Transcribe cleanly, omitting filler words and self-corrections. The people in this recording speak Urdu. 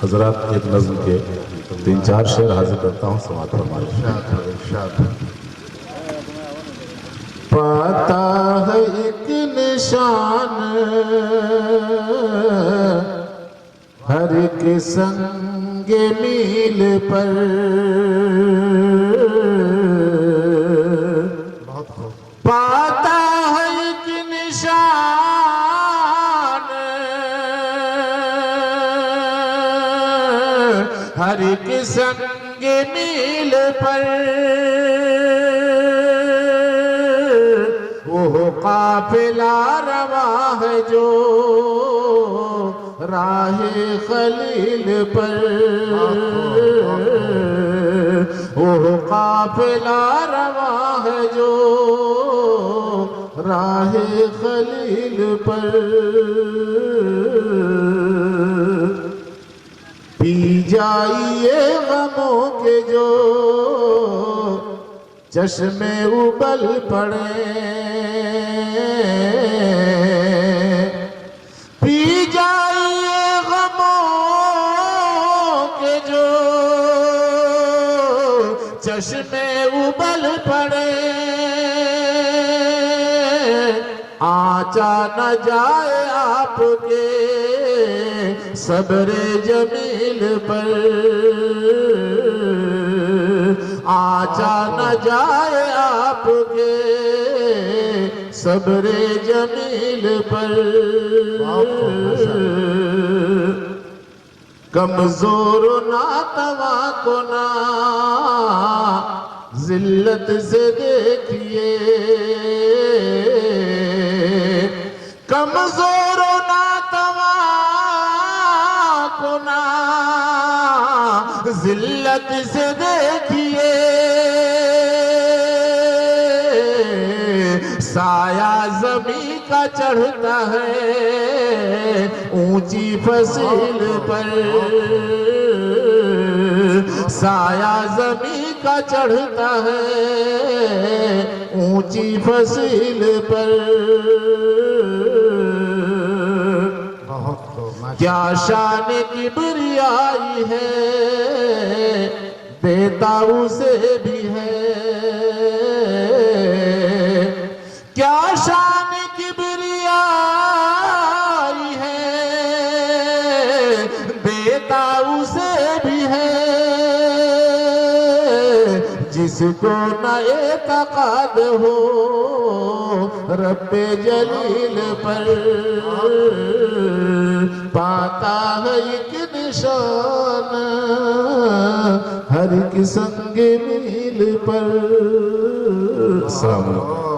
حضرات ایک نظم کے 3-4 شعر حاضر کرتا ہوں، سماعت فرمائیے۔ پاتا ہے ایک نشان ہر ایک سنگ میل پر، پاتا ہے ایک نشان ہر ایک سنگ میل پر، وہ قافلہ رواں ہے جو راہ خلیل پر، وہ قافلہ رواں ہے جو راہ خلیل پر، پی جائیے غموں کے جو چشمے ابل پڑے، پی جائیے غموں کے جو چشمے ابل پڑے، آنچا نہ جائے آپ کے صبر جمیل پر، آنچا نہ جائے آپ کے صبر جمیل پر، کمزور و ناتواں کو نہ ذلت سے دیکھیے، کمزور و ناتواں کو نہ ذلت سے دیکھیے، سایہ زمین کا چڑھتا ہے اونچی فصیل پر، سایہ زمین کا چڑھتا ہے اونچی فصیل پر، کیا شان کبریائی ہے بیتاؤ سے بھی ہے، کیا شان کبریائی ہے بیتاؤ سے بھی ہے، جس کو نہ اعتقاد ہو رب جلیل پر، پاتا ہے ایک نشان ہر ایک سنگ میل پر۔ السلام علیکم۔